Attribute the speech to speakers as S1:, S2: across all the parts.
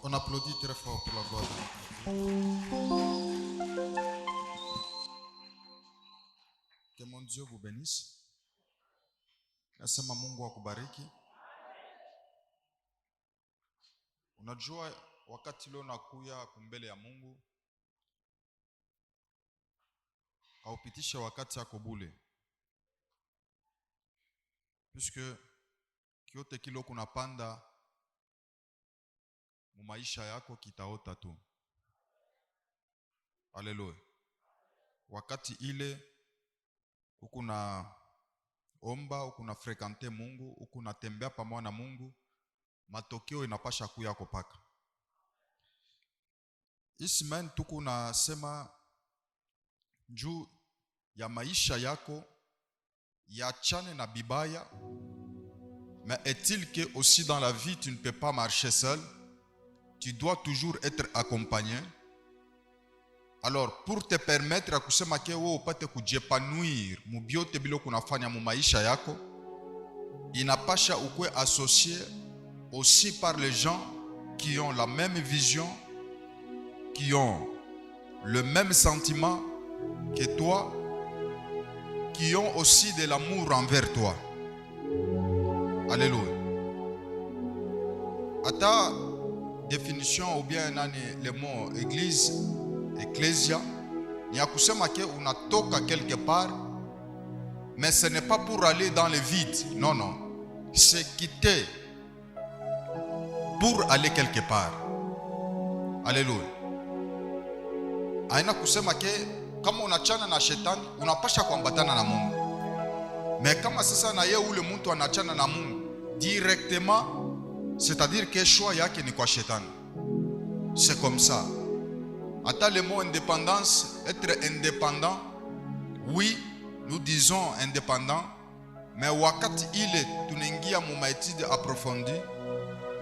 S1: On applaudit très fort pour la gloire de notre Dieu. Que mon Dieu vous bénisse. Nasema Mungu akubariki. Unajua wakati leo nakuya kumbele ya Mungu, haupitishe wakati yako bule. Puisque kiote kilo kunapanda mu maisha yako kitaota tu. Haleluya. Wakati ile ukuna omba, ukuna frekante Mungu, ukuna tembea pamoja na Mungu, matokeo inapasha kuya kopaka. Ismen tuku nasema juu ya maisha yako yachane na bibaya. Mais est-il que aussi dans la vie tu ne peux pas marcher seul? Tu dois toujours être accompagné. Alors pour te permettre à kusema ke wewe upate kujepanuir mubiote bilo kunafanya mu maisha yako, inapasha ukwe associé aussi par les gens qui ont la même vision, qui ont le même sentiment que toi, qui ont aussi de l'amour envers toi. Alléluia. Ata définition ou bien nani le mot église, ecclesia, ni ya kusema ke unatoka quelque part, mais ce n'est pas pour aller dans le vide. Non, non. C'est quitter pour aller quelque part. Alléluia. Aina kusema ke kama unachana na shetani unapasha kuambatana na Mungu. Mais kama sasa na yeye ule mtu anachana na Mungu directement, c'est-à-dire que choix yake ni kwa shetani. C'est comme ça. Ata le mot indépendance, être indépendant, oui, nous disons indépendant, mais wakati ile tunaingia mu maétude approfondie,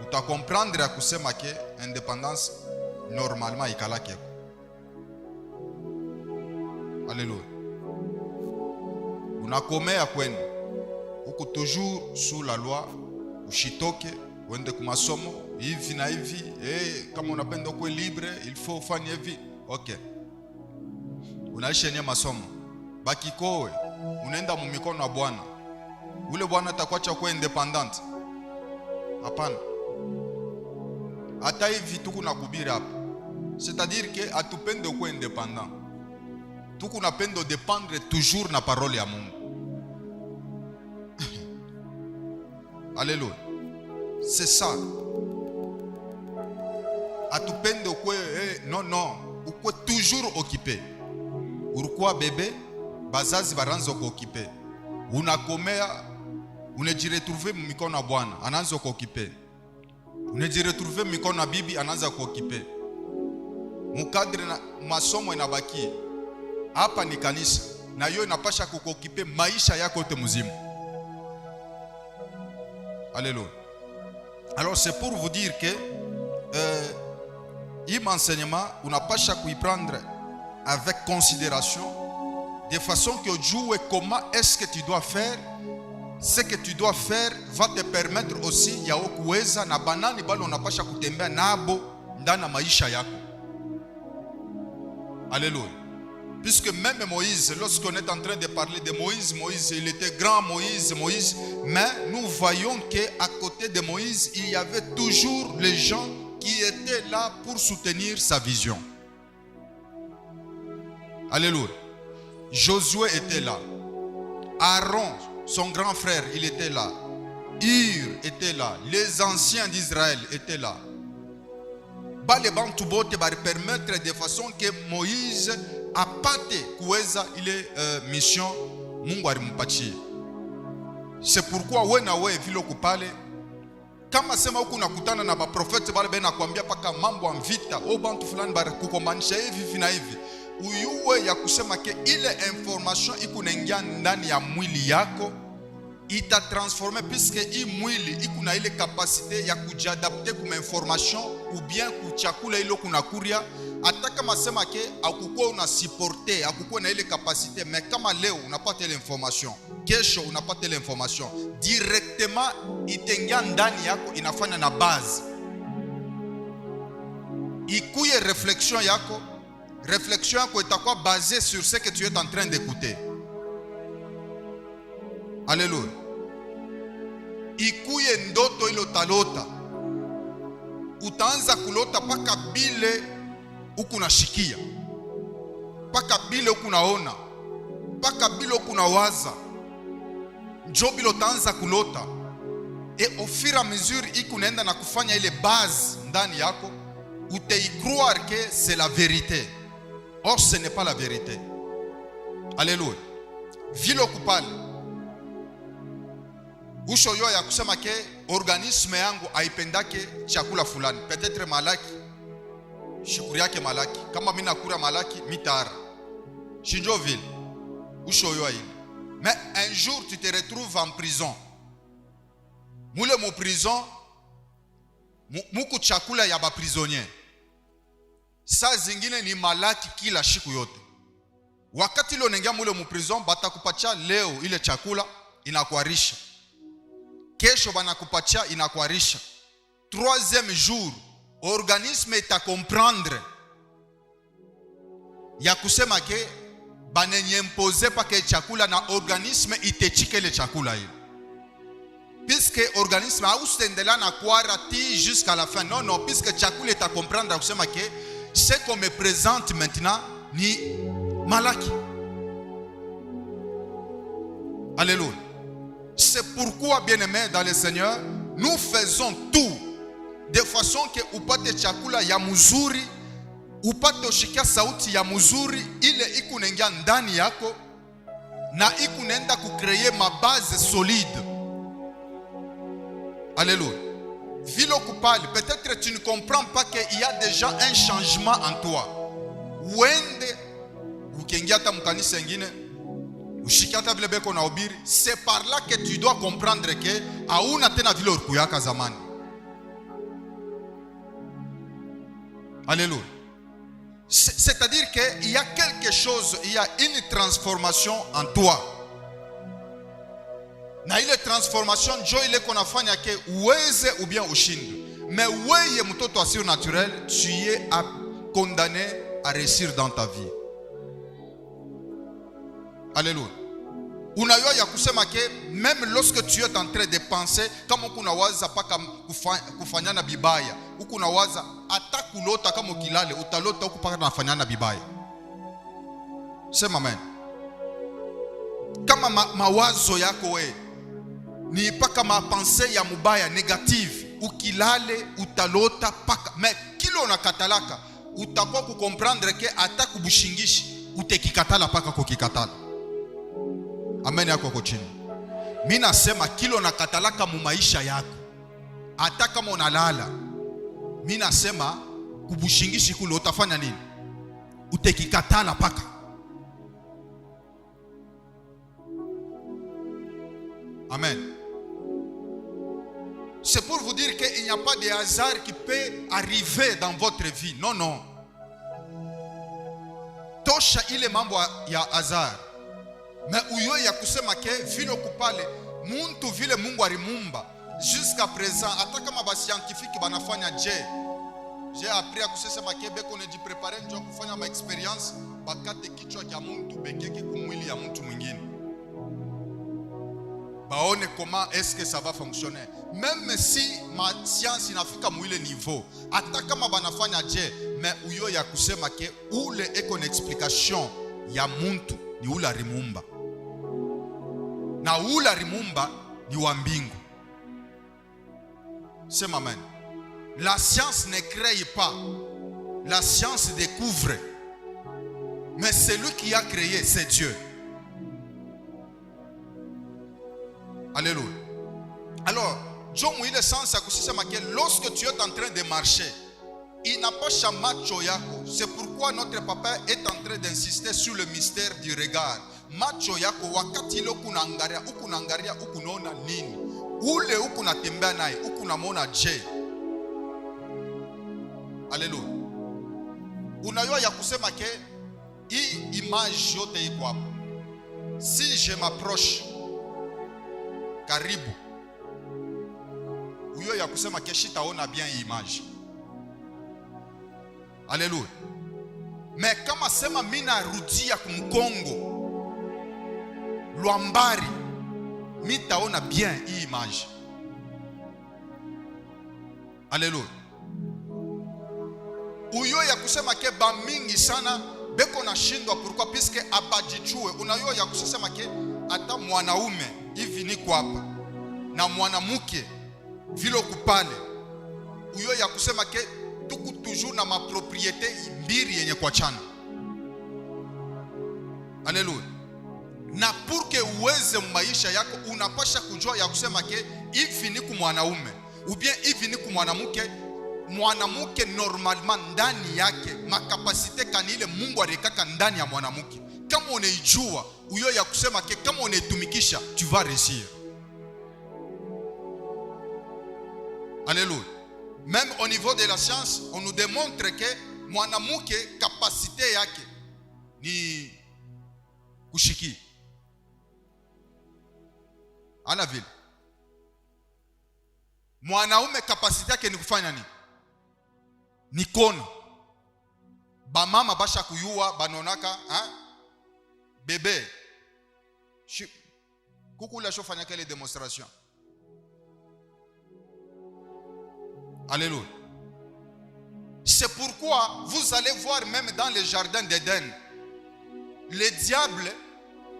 S1: uta comprendre ya kusema ke indépendance normalement ikalake. Alléluia. Unakomea kwenu uko toujours sous la loi, ushitoke uende kumasomo hivi na hivi, kama unapenda kuwa libre il faut ufanye hivi. Okay, unaishi ni masomo baki kowe, unaenda mu mikono ya Bwana, ule Bwana atakuacha kuwa independent? Hapana. Hata hivi tuko nakubiri hapa, c'est-à-dire que atupende kuwa independent, tuko napenda dépendre toujours na parole ya Mungu. Alléluia. C'est ça. Atupende ukwe non, ukwe toujours occupé. Urukwa bébé, bazazi baranzo ko occupé. Unakomea, unejiretrouver mikono ya Bwana, anaanza ko occupé. Unejiretrouver mikono ya bibi, anaanza ko occupé. Mukadre na masomo inabaki. Hapa ni kanisa na hiyo inapasha kukokipe maisha yako yote mzima. Alléluia. Alors c'est pour vous dire que il enseignement unapasha kuiprendre avec considération, de façon que ujue comment est-ce que tu dois faire. Ce que tu dois faire va te permettre aussi ya kuweza na banani bali unapasha kutembea nabo ndani maisha yako. Alléluia. Puisque même Moïse, lorsqu'on est en train de parler de Moïse, il était grand Moïse, mais nous voyons qu'à côté de Moïse, il y avait toujours les gens qui étaient là pour soutenir sa vision. Alléluia. Josué était là. Aaron, son grand frère, il était là. Hur était là. Les anciens d'Israël étaient là. Les bantu bote va permettre de façon que Moïse apate kuweza ile mission Mungu alimpatia. C'est pourquoi wewe na wewe vile kupale kama sema huko unakutana na ba profeti bale bena kuambia paka mambo ya vita au bantu fulani bale kukombanisha hivi na hivi, uyuwe ya kusema ke ile information iko naingia ndani ya mwili yako ita transformer, puisque hii mwili iko na ile capacité ya kujiadapte kuma information ou bien kuchakula ile kuna kuria. Hata kama sema ke akukuwa una supporter, akukuwa na ile capacité, mais kama leo unapata ile information, kesho unapata ile information directement, itengia ndani yako, inafanya na base. ikuye réflexion yako itakuwa basée sur ce que tu es en train d'écouter. Alléluia. Ikuye ndoto ilo talota, utaanza kulota paka bile ukunashikia, paka bile ukunaona, paka bile ukunawaza, njo bile utaanza kulota. Et au fur et à mesure ikunaenda na kufanya ile base ndani yako, utei croire que c'est la vérité. Or ce n'est pas la vérité. Alléluia. Vile kupale usho yo ya kusema ke organisme yangu haipendake chakula fulani, peut-être malaki, shukuri yake malaki, kama mimi nakula malaki mitara shinjo vile usho yo ile. Mais un jour tu te retrouves en prison. Mule mu prison muku chakula ya ba prisonnier, saa zingine ni malaki kila siku yote. Wakati ile unaingia mule mu prison, batakupatia leo ile chakula inakuarisha, kesho banakupatia inakuarisha, troisième jour organisme ita comprendre ya kusema ke banenye pa ke chakula na organisme itechike ile chakula ile, puisque organisme haustendela na kuara ti jusqu'à la fin. Non, puisque chakula ita comprendre kusema ke ce qu'on me présente maintenant ni malaki. Alléluia. C'est pourquoi, bien-aimés dans le Seigneur, nous faisons tout de façon que upate chakula ya muzuri, upate ushika sauti ya muzuri, ile ikunengia ndani yako na ikunenda kucréer ma base solide. Alléluia. Vilo kupali, peut-être tu ne comprends pas qu'il y a déjà un changement en toi. Wende ukiingia hata mkanisa ingine ushikata vile beko na ubiri, c'est par là que tu dois comprendre que hauna tena vile urikuyaka zamani. Alléluia. C'est-à-dire qu'il y a quelque chose, il y a une transformation en toi. Na ile transformation njo ile konafanya ke uweze ou bien ushinde. Mais weye mtoto wa surnaturel, tu es condamné à réussir dans ta vie. Alléluia. Unayo ya kusema ke même lorsque tu es en train de penser, kama kunawaza paka kufanyana bibaya, ukunawaza hata kulota kama ukilale utalota ukupaka nafanyana bibaya. Sema amen. Kama mawazo yako we ni paka mapense ya mubaya négative, ukilale utalota paka, mais kilo unakatalaka utakuwa kukomprendre ke hata kubushingishi utekikatala paka kukikatala. Amen yako kwa chini. Mimi nasema kilo nakatalaka mu maisha yako, hata kama unalala, mimi nasema kubushingishi kule utafanya nini? Utekikatala paka. Amen. C'est pour vous dire qu'il n'y a pas de hasard qui peut arriver dans votre vie. Non, non. Tosha ile mambo ya hasard. Mais uyo ya kusema ke vile kupale muntu vile Mungu alimumba jusqu'à présent, hata kama ba scientifique banafanya j'ai appris à kusema ke beko ne jiprepare njo kufanya ma experience bakate kichwa kya muntu bekeke kumwili ya muntu mwingine, baone comment est-ce que ça va fonctionner. Même si ma science inafika mwile niveau, hata kama banafanya mais uyo ya kusema ke ule eko na explication ya muntu ni ula rimumba, na ula rimumba ni wa mbingu. Sema amen. La science ne crée pas, la science découvre, mais celui qui a créé, c'est Dieu. Alléluia. Alors, Jomo il est sens à kusema que lorsque tu es en train de marcher, il n'a pas chamacho yako. C'est pourquoi notre papa est en train d'insister sur le mystère du regard. Macho yako wakati ile ukunangaria ukunona nini? Ule ukunatembea naye ukunamona je? Alléluia. Unayo ya kusema ke hii image yote iko hapo. Si je m'approche karibu, uyo ya kusema ke shitaona bien hii image. Alléluia. Mais kama sema mina rudia kumkongo Lwambari, mitaona bien hii image. Alléluia. Uyo ya kusema ke ba mingi sana beko na shindwa pourquoi puisque abajichue. Unayo ya kusema ke ata mwanaume hivi niko hapa na mwanamke vile kupale. Uyo ya kusema ke tuku toujours na mapropriete mbiri yenye kwa chana. Alléluia. Na pour que uweze maisha yako unapasha kujua ya kusema ke hivi niko mwanaume ou bien hivi niko mwanamke. Mwanamke normalement ndani yake makapasite kanile Mungu alikaka ndani ya mwanamke. Kama unaijua uyo ya kusema ke kama unaitumikisha tu vas réussir. Alléluia. Même au niveau de la science, on nous démontre que mwanamke kapasite yake ni kushiki. Ana vile. Mwanaume kapasite yake ni kufanya nini? Ni kono. Ba mama basha kuyua banonaka, bébé. Kuku la chofanya quelle démonstration. Alléluia. C'est pourquoi vous allez voir même dans le jardin d'Éden, le diable,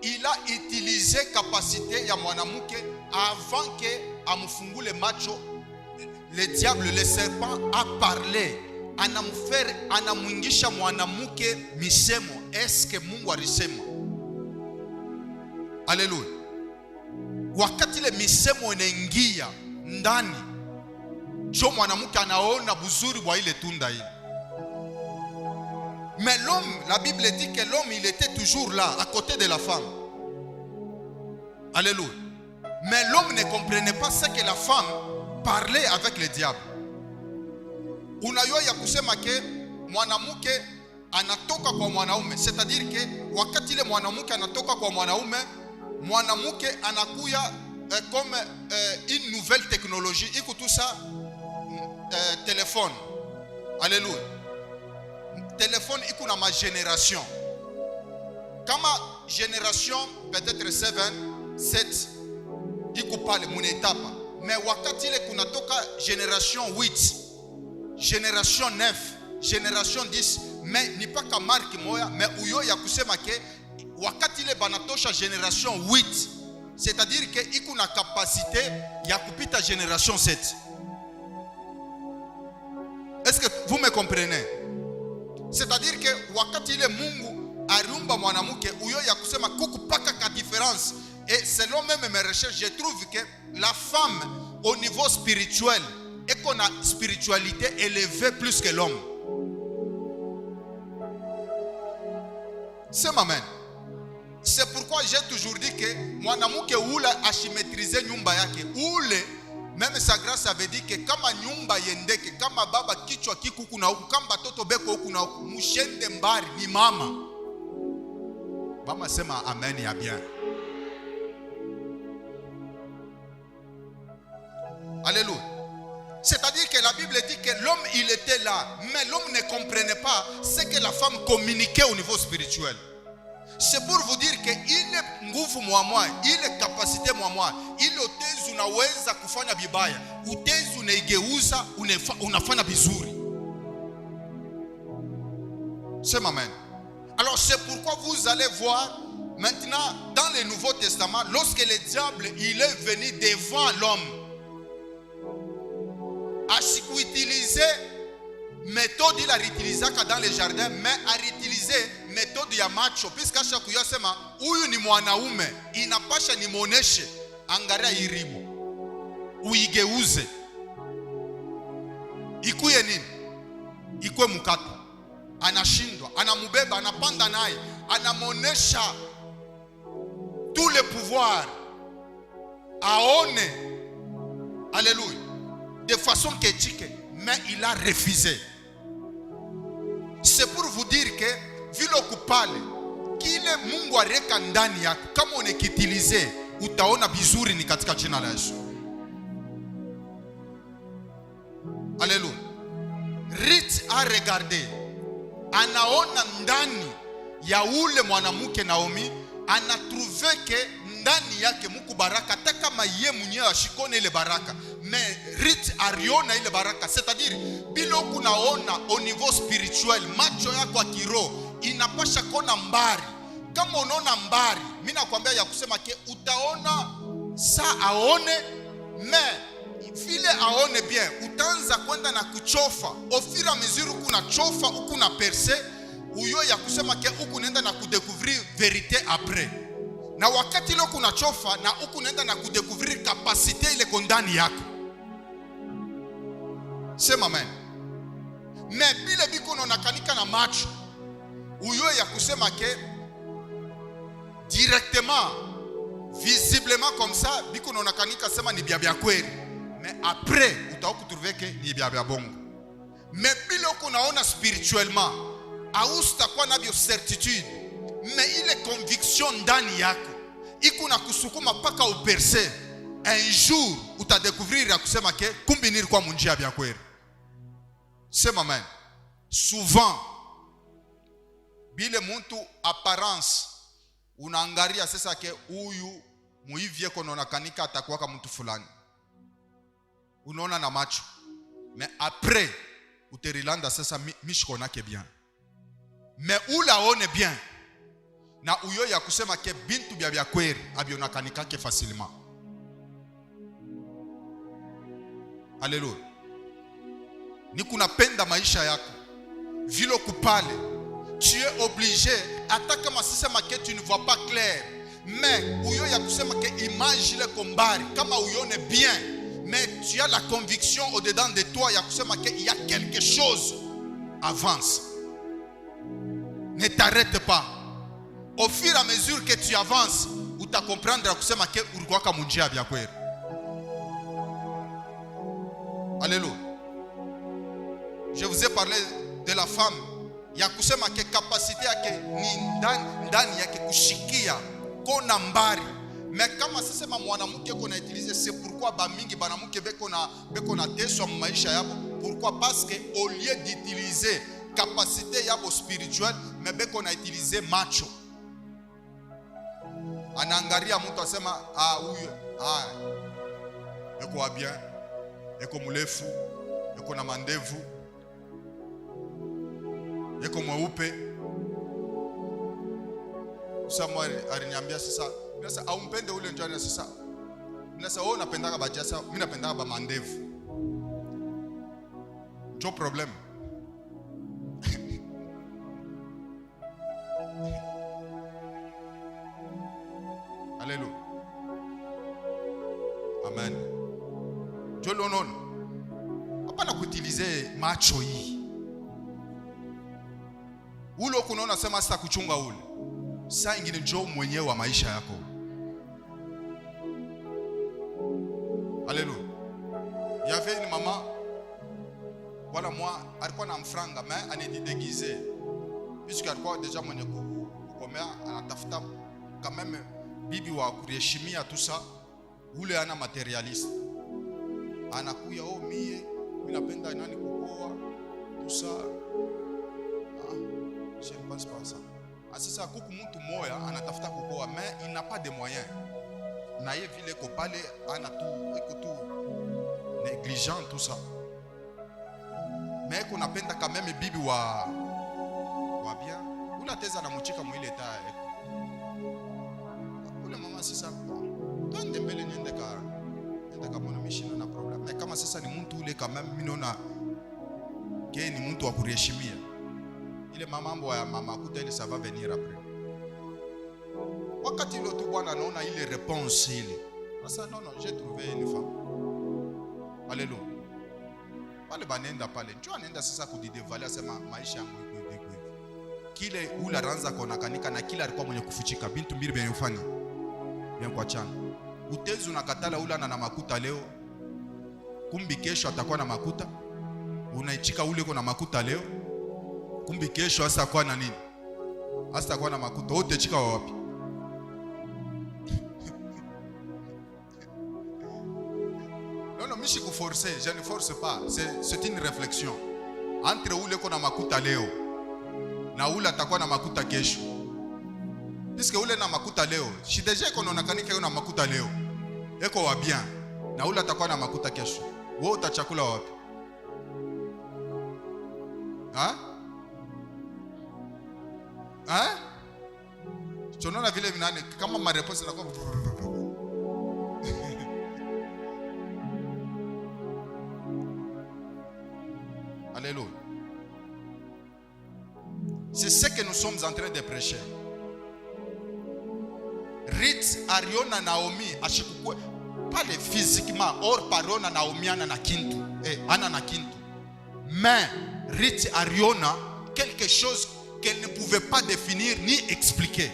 S1: il a utilisé capacité ya mwanamke avant que amufungule macho. Le diable, le serpent a parlé, anamwingisha mwanamke misemo. Est-ce que Mungu alisema? Alléluia. Wakati le misemo inaingia ndani, jo mwanamke anaona buzuri wa ile tunda ile. Mais l'homme, la Bible dit que l'homme il était toujours là à côté de la femme. Alléluia. Mais l'homme ne comprenait pas ce que la femme parlait avec le diable. Unayo ya kusema ke mwanamke anatoka kwa mwanaume, c'est-à-dire que wakati ile mwanamke anatoka kwa mwanaume, mwanamke anakuya comme une nouvelle technologie. Iko tout ça téléphone. Alléluia. Téléphone iko na ma génération. Kama génération peut-être 7 iko pale mon étape. Mais wakati ile kunatoka génération 8, génération 9, génération 10, mais ni pas ka marque moya, mais uyo ya kusema ke wakati ile banatosha génération 8, c'est-à-dire que iko na capacité ya kupita génération 7. Est-ce que vous me comprenez? C'est-à-dire que wakati ile Mungu ariumba mwanamke uyo ya kusema kukupaka ka différence. Et selon même mes recherches, je trouve que la femme au niveau spirituel et qu'on a spiritualité élevée plus que l'homme. C'est amen. C'est pourquoi j'ai toujours dit que mwanamke ule ashimetrize nyumba yake ule. Même sa grâce avait dit que kama nyumba yendeke, kama baba kichwa kikuku na huku, kama batoto beko huku na huku, mushende mbari ni mama. Mama sema amen ya bien. Alléluia. C'est-à-dire que la Bible dit que l'homme il était là, mais l'homme ne comprenait pas ce que la femme communiquait au niveau spirituel. C'est pour vous dire que ile nguvu moi, ile capacité moi, ile utezi unaweza kufanya bibaya, utezi unaigeuza unafanya vizuri. C'est amen. Alors c'est pourquoi vous allez voir maintenant dans le Nouveau Testament, lorsque le diable il est venu devant l'homme, asikuutiliser méthode il a réutilisé dans les jardins, mais a réutilisé méthode ya macho, puisque chaque yosema huyu ni mwanaume inapasha nimoneshe angaria irimo uigeuze ikuye nini, ikue mkate. Anashindwa, anamubeba, anapanda naye, anamonesha tout le pouvoir aone. Alléluia. De façon qu'éthique, mais il a refusé. C'est pour vous dire que vile kupale kile Mungu areka ndani yako, kama unekitilize utaona vizuri ni katika jina la Yesu. Alléluia. Ruth a regardé anaona ndani ya ule mwanamke Naomi, anatrouve ke ndani yake muku baraka, hata kama ye mwenyewe ashikone ile baraka, mais Ruth ariona ile baraka. C'est-à-dire bila kunaona au niveau spirituel, macho yako ya kiroho inapasha kona mbari. Kama unaona mbari, mimi nakwambia ya kusema ke utaona sa aone, mais vile aone bien, utaanza kwenda na kuchofa. Au fur et à mesure kuna chofa, kuna percer, uyo ya kusema ke uku nenda na kudécouvrir vérité après. Na wakati ile kuna chofa na uku nenda na kudécouvrir capacité ile kondani yako. Sema amen. Mais bile biko nonakanika na macho, uyo ya kusema ke directement, visiblement comme ça, biko nonakanika sema ni bia kweli. Mais après, utaoku trouver que ni bia bongo. Mais bile unaona spirituellement, austa kwa na bio certitude, mais ile conviction ndani yako iko na kusukuma paka uperce. Un jour utadécouvrir ya kusema ke kumbi nilikuwa munjia bia kweli. Sema amen. Souvent bile muntu apparence unaangalia sasa ke huyu muivye kono kanika atakuwa kama mtu fulani, unaona na macho, mais après uterilanda sasa mishikona ke bien, mais ulaone bien na uyo ya kusema ke bintu bya kweli abiona kanika ke facilement. Alléluia. Ni kunapenda maisha yako vile kupale, tu es obligé, hata kama sisema que tu ne vois pas clair, mais uyo ya kusema que image ile kombari kama uyone bien, mais tu as la conviction au dedans de toi ya kusema que il y a quelque chose, avance, ne t'arrête pas. Au fur et à mesure que tu avances, uta comprendre ya kusema que ulikuwa kama munjia bya kweli. Alléluia. Je vous ai parlé de la femme ya kusema ke capacité yake ni ndani yake kushikia kona mbari. Mais kama sisema mwanamke kona utiliser, c'est pourquoi ba mingi banamuke beko na teso maisha yabo. Pourquoi? Parce que au lieu d'utiliser capacité yabo spirituelle, mais beko na utiliser macho. Anaangalia mtu asema huyu eko bien, eko mulefu, eko na mandevu, eko mweupe. Samuel aliniambia sasa au mpende ule njani sasa. Sasa wewe unapendaka bajasa, mimi napendaka ba mandevu. Ndio problem. Alléluia. Amen. Ndio lonono. Hapana kuutilize macho hii. Ule unaona sema sasa kuchunga ule. Saa ingine njoo mwenyewe wa maisha yako. Alléluia. Il y avait une maman, voilà moi, alikuwa na mfranga mais anidéguisé. Puisque alikuwa déjà mwenye kukomea, anatafuta quand même bibi wa kuheshimia tout ça. Ule ana materialiste. Anakuya mie, mimi napenda nani kukoa tout ça. Je ne pense pas ça. Sasa kuku mtu moya anatafuta kukoa mais il n'a pas de moyens. Na yeye vile ko pale ana tu négligent tout ça. Mais qu'on napenda quand même bibi wa bien. Ula teza na mchika mwile ta. Ule mama sasa twende mbele niende kama na mishina na problem. Mais kama sasa ni mtu ule quand même mimi naona ke ni mtu wa kuheshimia. Ile mambo ya mama kuta ile ça va venir après. Wakati ile tu bwana anaona ile réponse ile. Sasa non, j'ai trouvé une femme. Alléluia. Pale banenda pale. Njoo anaenda sasa kudidevalia sema maisha yangu iko hivi. Kile ule anaanza kuonekanika na kila alikuwa mwenye kufichika. Bintu mbili benefanya. Bien kwa chana. Utezi unakatala ule ana na makuta leo. Kumbi kesho atakuwa na makuta. Unaichika ule uko na makuta leo. Kumbi kesho hasa kwa na nini? Hasa kwa na makuta. Wote chika wapi? Non, mishi kuforcer, je ne force pas. C'est une réflexion. Entre ule ko na makuta leo na ule atakuwa na makuta kesho. Puisque ule na makuta leo, si deja konaonekanika na makuta leo, eko wa bien, na ule atakuwa na makuta kesho. Wewe utachakula wapi? Tunaona vile vinane kama mareponse inakuwa Alléluia. C'est ce que nous sommes en train de prêcher. Ruth aliona Naomi ashikukwe pale physiquement, or parona Naomi ana na kintu, ana na kintu. Mais Ruth aliona quelque chose qu'elle ne pouvait pas définir ni expliquer.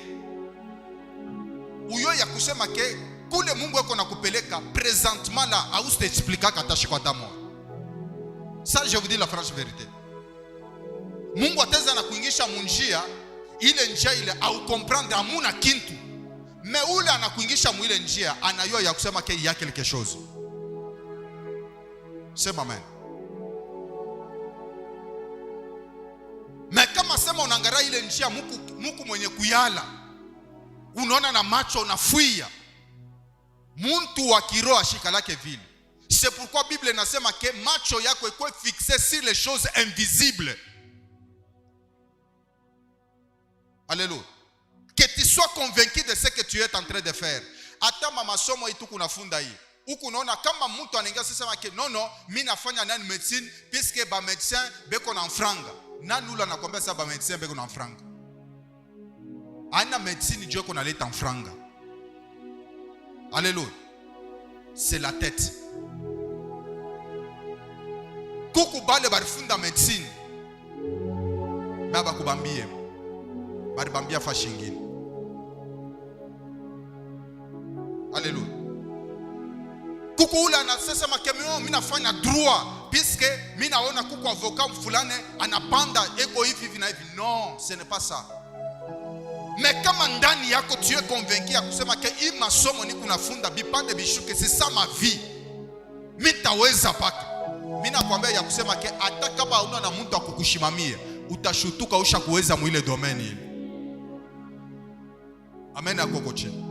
S1: Uyo ya kusema ke kule Mungu yako nakupeleka présentement là hauste expliquer katashi kwa damu. Ça je vous dis la franche vérité. Mungu ataweza na kuingisha munjia ile njia ile au comprendre amuna kintu. Mais ule anakuingisha mwile njia anayua ya kusema ke ya quelque chose. Sema amen. Mais kama sema unaangalia ile njia muku mwenye kuyala, unaona na macho unafuia, muntu wa kiroho ashika lake vile. C'est pourquoi Bible inasema que macho yako iko fixé sur les choses invisibles. Alléluia. Que tu sois convaincu de ce que tu es en train de faire. Hata mama somo hii tuko nafunda hii. Huko unaona kama mtu anaingia sema ke no mimi nafanya nani medicine puisque ba médecin beko na franga. Nani ula nakwambia sasa ba médecin beko na franga. Ana médecine Dieu qu'on allait en franga. Alléluia. C'est la tête. Kuku bale barifunda medicine. Baba kubambie. Baribambia fashingine. Alléluia. Kuku ule anasema kemeo mimi nafanya droit puisque mimi naona kuku avocat fulani anapanda eko hivi na hivi. Non, ce n'est pas ça. Mais kama ndani yako tu es convaincu ya kusema ke hii masomo ni kunafunda bipande bishuke, c'est ça ma vie. Mitaweza paka. Mimi nakwambia ya kusema ke hata kama una na mtu akukushimamia, utashutuka usha kuweza mwile domaine ile. Amen akoko chini.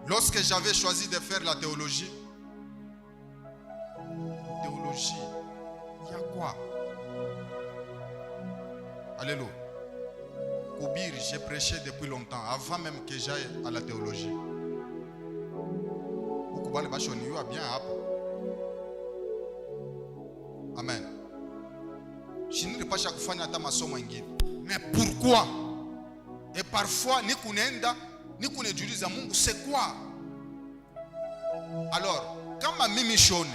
S1: Lorsque j'avais choisi de faire la théologie, il y a quoi? Alléluia. Koubir, j'ai prêché depuis longtemps, avant même que j'aille à la théologie. Bien. Amen. Je ne sais pas chaque fois que masomo ingine. Mais pourquoi? Et parfois, ni kunenda, ni kunejuliza Mungu, c'est quoi? Alors, kama mimi shone,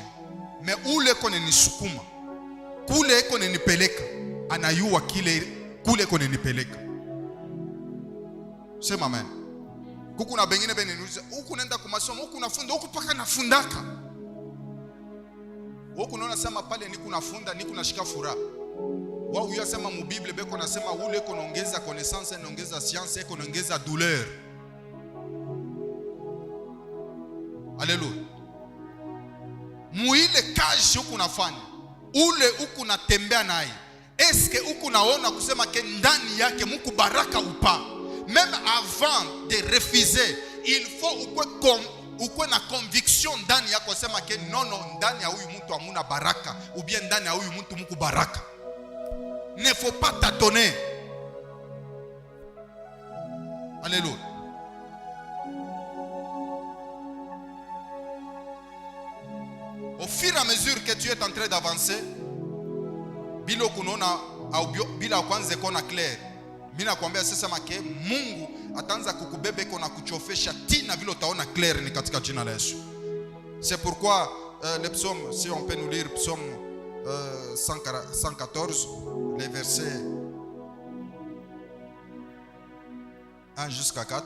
S1: mais ule kone nisukuma, kule kone nipeleka, anayua kule kone nipeleka. Sema amen. Kuku na bengine niuliza, huku nenda kumasomo, huku nafunda, huku paka nafundaka. Huku naona sema pale niku nafunda, niku nashika furaha. Wao huyo sema mu Bible beko nasema ule konaongeza connaissance, naongeza science, konaongeza douleur. Alléluia. Muile kazi huku nafanya, ule huku natembea naye. Est-ce que huku naona kusema ke ndani yake Mungu baraka upa? Même avant de refuser, il faut ukwe na conviction ndani yako sema ke non ndani ya huyu mtu hamuna baraka, ou bien ndani ya huyu mtu Mungu baraka. Ne faut pas tâtonner. Alléluia. Au fur et à mesure que tu es en train d'avancer, bila kunona au bila kwanza kona clair, mimi nakwambia sasa make Mungu ataanza kukubebe kona kuchofesha tina vile utaona clair ni katika jina la Yesu. C'est pourquoi le psaume, si on peut nous lire psaume 114, les versets 1 jusqu'à 4.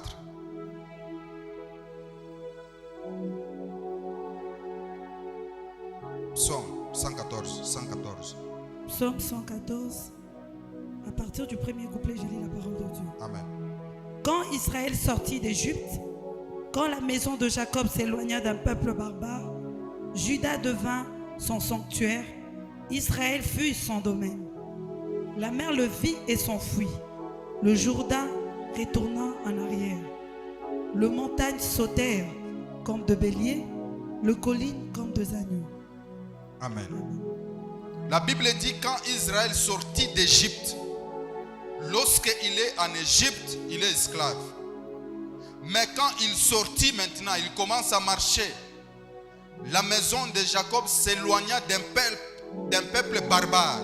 S1: Psaume 114.
S2: Psaume 114. À partir du premier couplet, je lis la parole de Dieu.
S1: Amen.
S2: Quand Israël sortit d'Égypte, quand la maison de Jacob s'éloigna d'un peuple barbare, Juda devint son sanctuaire Israël fut son domaine. La mer le vit et s'enfuit. Le Jourdain retourna en arrière. Les montagnes sautèrent comme de béliers, les collines comme des agneaux.
S1: Amen. La Bible dit quand Israël sortit d'Égypte, lorsqu'il est en Égypte, il est esclave. Mais quand il sortit maintenant, il commence à marcher. La maison de Jacob s'éloigna d'un peuple barbare.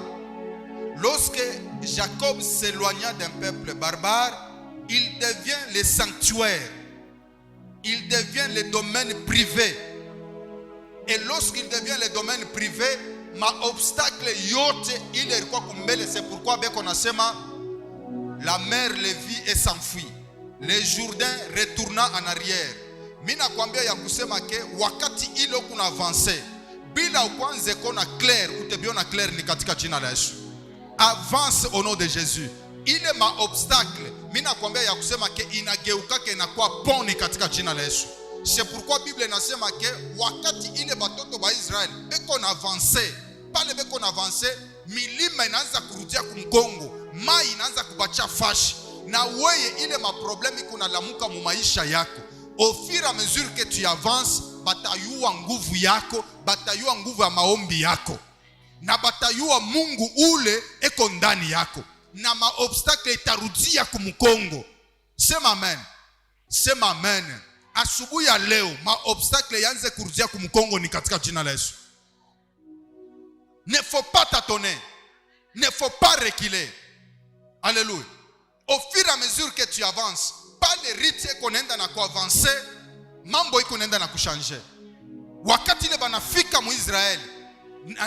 S1: Lorsque Jacob s'éloigna d'un peuple barbare, il devient le sanctuaire. Il devient le domaine privé. Et lorsqu'il devient le domaine privé, ma obstacle yote il est quoi kumbele. C'est pourquoi on a sema la mer le vit et s'enfuit. Le Jourdain retourna en arrière. Mina kwambia ya kusema ke wakati ile kuna avance bila kwanza kona clair utebiona clair ni katika jina la Yesu. Avance au nom de Jésus. Ile ma obstacle mina kwambia ya kusema ke inageuka ke inakuwa poni katika jina la Yesu. C'est pourquoi Bible inasema ke wakati ile batoto ba Israel beko na avance pale beko na avance milima inaanza kurudia kumgongo, mai inaanza kubacha fashi na weye ile ma problème kuna lamuka mu maisha yako. Au fur et à mesure que tu avances, batayua nguvu yako, batayua nguvu ya maombi yako, na batayua Mungu ule eko ndani yako, na maobstacle itarudia kumkongo. Sema amen. Sema amen. Asubuhi ya leo maobstacle yanze kurudia kumkongo ni katika jina la Yesu. Ne faut pas tâtonner. Ne faut pas reculer. Alléluia. Au fur et à mesure que tu avances, pas le rythme qu'on enda na kuavancer, mambo iko nenda na kuchanger. Wakati ile banafika mu Israel,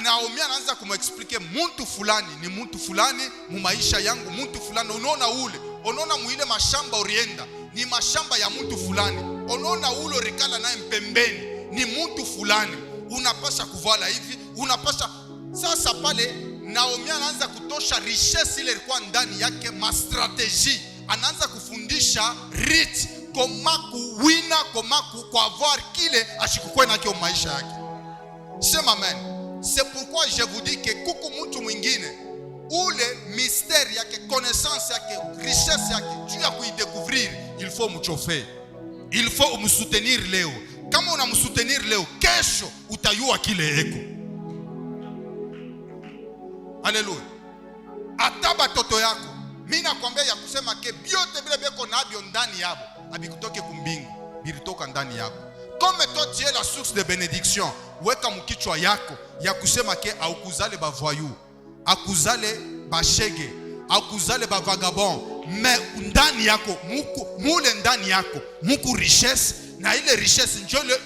S1: Naomi anaanza kumexplique muntu fulani ni muntu fulani mu maisha yangu, muntu fulani unaona ule, unaona muile mashamba orienda, ni mashamba ya muntu fulani. Unaona ule rikala naye mpembeni, ni muntu fulani. Unapasha kuvala hivi, unapasha. Sasa pale Naomi anaanza kutosha richesse ile ilikuwa ndani yake, ma strategie. Anaanza kufundisha rit koma kuwina, koma kuavoir kile ashikukwe nakyo maisha yake. Sema amen. C'est pourquoi je vous dis que kuku mtu mwingine ule mystère yake, connaissance yake, richesse yake, tu ya kuidécouvrir, il faut mchofe. Il faut umsoutenir leo. Kama unamsoutenir leo, kesho utayua kile eko. Alléluia. Ataba toto yako. Mina kwambia ya kusema ke biote vile beko nabyo ndani yabo abikutoke kumbingu, bilitoka ndani yako. Comme toi tu es la source de bénédiction, weka mkichwa yako ya kusema ke aukuzale ba voyou, akuzale ba shege, akuzale ba vagabond, mais ndani yako mule ndani yako muku richesse, na ile richesse njole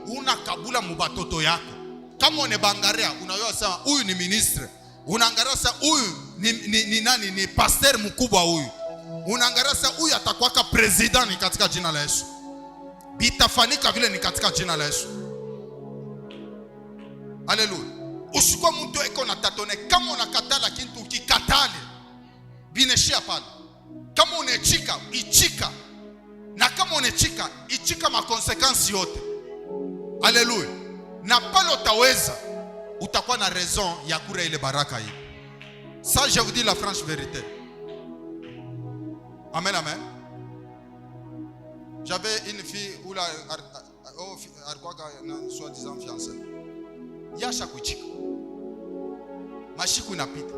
S1: unakabula mubatoto yako. Kama une bangaria unayoa sema huyu ni ministre, unaangalia sasa huyu ni nani, ni pasteur mkubwa huyu, unaangalia sasa huyu atakuwa president katika jina la Yesu. Bitafanika vile ni katika jina la Yesu. Haleluya. Usikuwa mtu eko na tatone. Kama unakatala kitu ukikatale bineshia pale. Kama unechika ichika, na kama unechika ichika makonsekansi yote. Haleluya. Na pale utaweza, utakuwa na raison ya kura ile baraka hii. Ça je vous dis la franche vérité. Amen, amen. J'avais une fille où la soi-disant fiancée. Yasha kuchika. Mashiku inapita.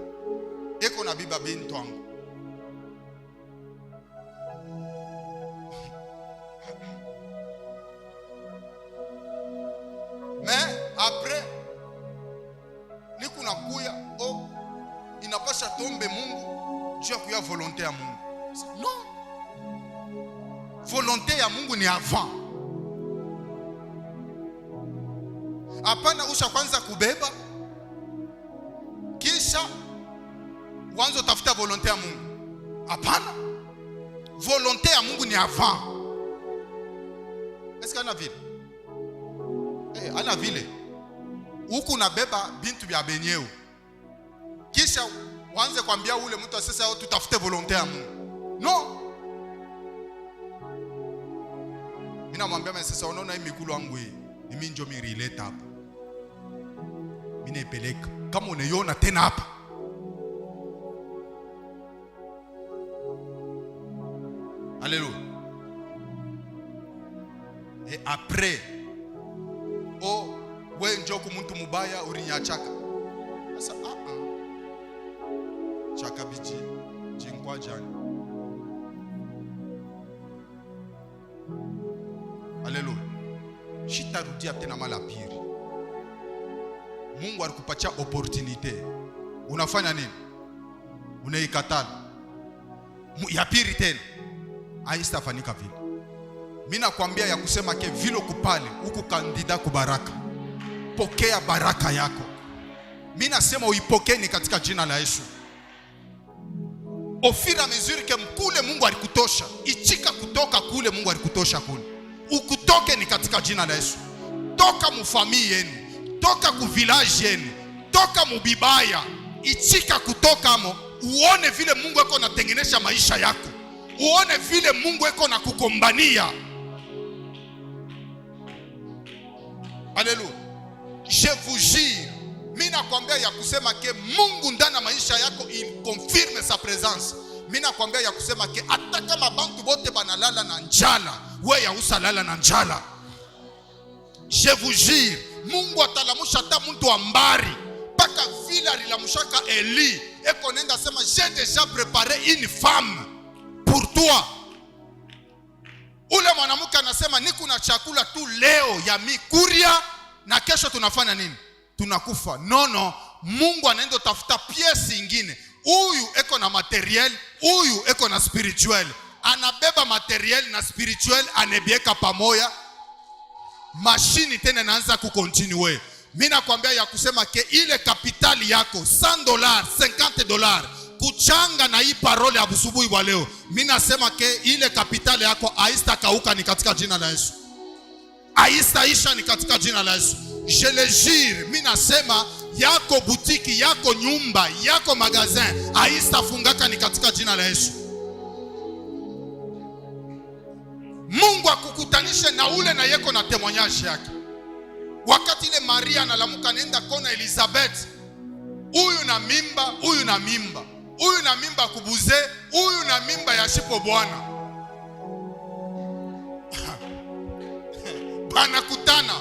S1: Eko na biba bintu wangu. Mais après ni kuna kuya inapasha tombe Mungu juu ya kuya volonté ya Mungu. Non. Volonté ya Mungu ni avant. Hapana usha kwanza kubeba kisha wanzo tafuta volonté ya Mungu. Hapana. Volonté ya Mungu ni avant. Est-ce qu'on a vile? Ana vile. Huku nabeba bintu vya benyeo. Kisha wanze kwambia ule mtu sasa tutafute volonté ya Mungu. No. Mina mwambia sasa unaona hii mikulu wangu hii. Mimi ndio mirileta hapa. mimi naipeleka. Kama unaiona tena hapa. Alléluia. Et après, oh, wewe njoo kumuntu mubaya urinyachaka. Sasa chaka biji jinkwa jani. Alléluia. Shitarudia tena mala pili. Mungu alikupatia opportunity. Unafanya nini? Unaikatala. Ya pili tena. Haistafanyika vile. Mimi nakwambia ya kusema ke vile kupale huku kandida kubaraka. Pokea baraka yako. Mimi nasema uipokee katika jina la Yesu. Ofira mesure ke mkule Mungu alikutosha. Ichika kutoka kule Mungu alikutosha kule. Ukutoke ni katika jina la Yesu. Toka mufamii yenu, toka ku village yenu, toka mubibaya. Ichika kutoka mo, uone vile Mungu yako anatengenesha maisha yako. Uone vile Mungu yako na kukombania. Alléluia. Je vous jure, mimi nakwambia ya kusema ke Mungu ndani ya maisha yako il confirme sa présence. Mimi nakwambia ya kusema ke hata kama bantu bote banalala na njala, wewe usalala na njala. Je vous jure, Mungu atalamusha hata mtu wa mbari paka vile alilamushaka Eli. Eko nenda sema j'ai déjà préparé une femme pour toi. Ule mwanamke anasema niko na chakula tu leo ya mikuria na kesho tunafanya nini? Tunakufa. No, Mungu anaenda tafuta piesi nyingine. Huyu eko na materiel, huyu eko na spirituel. Anabeba materiel na spirituel anebieka pamoja. Mashini tena inaanza kukontinue. Mimi nakwambia ya kusema ke ile kapitali yako $100, $50 kuchanga na hii parole ya busubuhi wa leo. Mimi nasema ke ile kapitali yako haistakauka ni katika jina la Yesu. Haistaisha ni katika jina la Yesu. Je le jure, mimi nasema yako butiki, yako nyumba, yako magazin haistafungaka ni katika jina la Yesu. Mungu akukutanishe na ule na yeko na témoignage yake. Wakati ile Maria analamuka nenda kona Elizabeth, huyu na mimba, huyu na mimba, huyu na mimba kubuze, huyu na mimba ya shipo Bwana. Banakutana.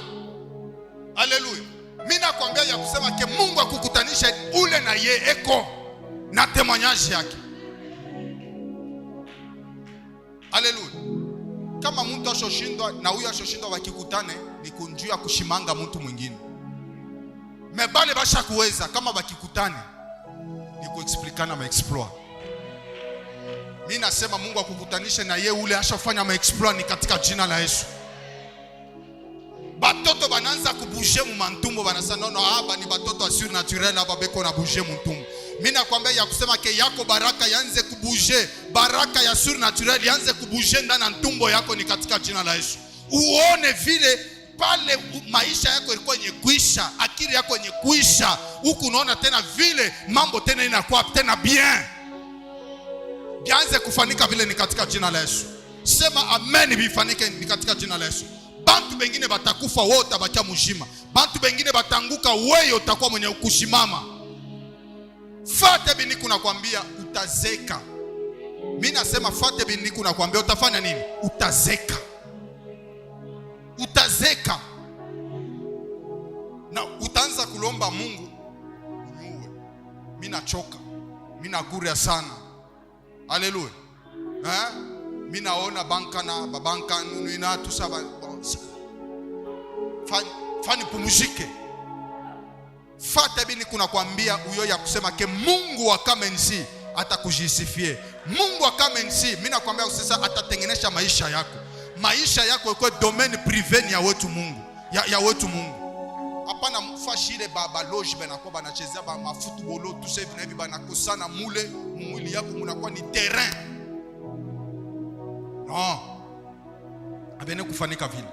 S1: Haleluya. Mimi nakwambia ya kusema ke Mungu akukutanisha ule na ye eko na témoignage yake. Haleluya. Kama mtu ashoshindwa na huyu ashoshindwa wakikutane ni kunjua kushimanga mtu mwingine. Mebale basha kuweza kama wakikutane ni kuexplicana maexploit. Mimi nasema Mungu akukutanishe na ye ule ashafanya maexploit ni katika jina la Yesu. Batoto bananza kubouger mu mantumbo banasema no hapa ni batoto asur naturel hapa beko na bouger mu ntumbo. Mimi nakwambia ya kusema ke yako baraka yanze kubouger, baraka ya sur naturel yanze kubouger ndani ya ntumbo yako ni katika jina la Yesu. Uone vile pale maisha yako ilikuwa yenye kuisha, akili yako yenye kuisha, huku unaona tena vile mambo tena inakuwa tena bien. Bianze kufanika vile ni katika jina la Yesu. Sema amen bifanike ni katika jina la Yesu. Bantu bengine batakufa wote bakia mujima. Bantu bengine batanguka wewe utakuwa mwenye kushimama. Fate bini kuna kwambia utazeka. Mimi nasema fate bini kuna kwambia utafanya nini? Utazeka. Utazeka. Na utaanza kulomba Mungu uniue. Mimi nachoka. Mimi naguria sana. Haleluya. Mimi naona bankana babanka nuna tusaba. Fani pumuzike. Fate bini kuna kwambia uyo ya kusema ke Mungu wa kamensi atakujisifie. Mungu wa kamensi mimi nakwambia sasa atatengenesha maisha yako. Maisha yako iko domaine privé ya wetu Mungu. Ya wetu Mungu. Hapana mfashire baba loge banakuwa banachezea ba mafootball tout ça hivi banakosana mule mwili yako mnakuwa ni terrain. No. Abene kufanika vile.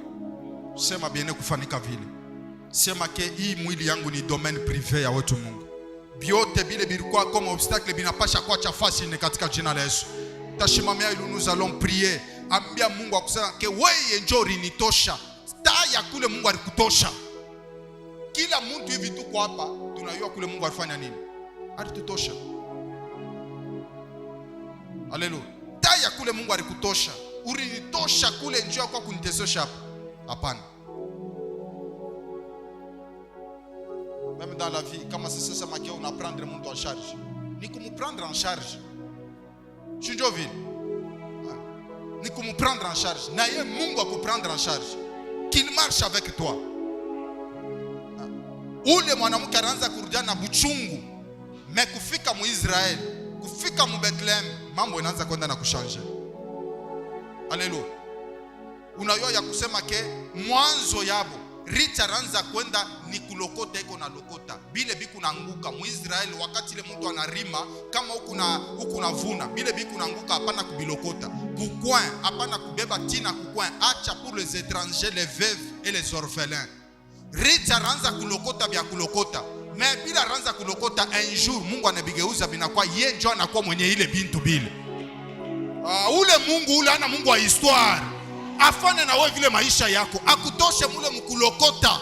S1: Sema biene kufanika vile. Sema ke hii mwili yangu ni domaine privé ya wetu Mungu. Biote bile bilikuwa comme obstacle binapasha kwa chafasi ni katika jina la Yesu. Tashimamia ili nous allons prier. Ambia Mungu akusema ke wewe njoo rinitosha. Taa ya kule Mungu alikutosha. Kila mtu hivi tuko hapa tunajua kule Mungu alifanya nini. Alitutosha. Haleluya. Taya kule Mungu alikutosha. Ulinitosha kule njoo kwa kunitesosha hapa. Hapana. Même dans la vie, comment c'est ça que on apprend le monde en charge. Ni comme prendre en charge. Je dis vile. Ni comme prendre en charge. Na yeye Mungu akuprendre en charge. Qu'il marche avec toi. Ule mwanamke anaanza kurudia na buchungu. Mais kufika mu Israel, kufika mu Bethlehem, mambo inaanza kwenda na kushanja. Haleluya. Unajua ya kusema ke mwanzo yabo Rita ranza kwenda ni kulokota iko na lokota. Bile biku naanguka mu Israel wakati ile mtu anarima kama huku na vuna. Bile biku naanguka hapana kubilokota. Kucoin hapana kubeba tina kucoin. Acha pour les étrangers, les veuves et les orphelins. Rita ranza kulokota bya kulokota. Mais bila ranza kulokota un jour Mungu anabigeuza binakuwa yeye ndio anakuwa mwenye ile bintu bile. Ule Mungu ule ana Mungu wa histoire. Afane na wewe vile maisha yako. Akutoshe mule mkulokota.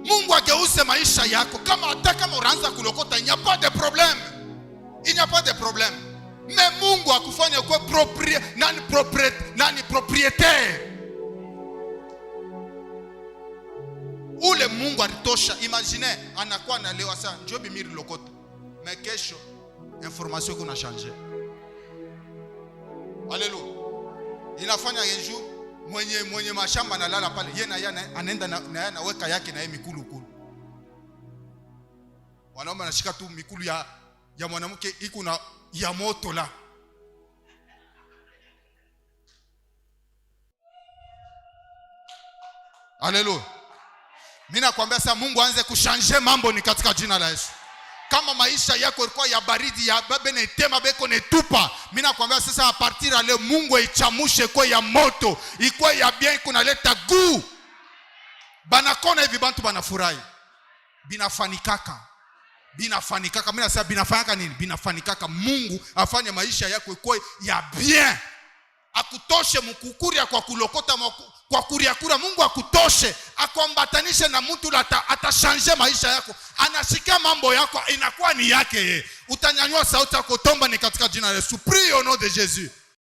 S1: Mungu ageuze maisha yako. Hata kama unaanza kulokota, il n'y a pas de problème. Il n'y a pas de problème. Mais Mungu akufanya kwa propriétaire. Ule Mungu alitosha. Imagine anakuwa na leo sana njoo bimiri lokota. Mais kesho information kuna changer. Haleluya. Inafanya yenju mwenye mashamba analala pale. Yeye na yeye anaenda na weka yake na yeye mikulu kulu. Wanaume anashika tu mikulu ya mwanamke iko na ya moto la. Haleluya. Mimi nakwambia sasa Mungu aanze kuchanger mambo ni katika jina la Yesu. Kama maisha yako ilikuwa ya baridi ya bebe na tema beko netupa, mimi nakwambia sasa a partir ya leo Mungu aichamushe kwa ya moto, ikuwa ya bien kunaleta guu. Banakona hivi bantu banafurahi. Binafanikaka. Mimi nasema binafanyaka nini? Binafanikaka. Mungu afanye maisha yako ikuwa ya bien. Akutoshe mkukuria kwa kulokota kwa kuriakura. Mungu akutoshe, akwambatanishe na mtu atashanje maisha yako. Anashika mambo yako inakuwa ni yake yeye. Utanyanyua sauti yako tomba ni katika jina la Yesu. Prie au nom de Jésus.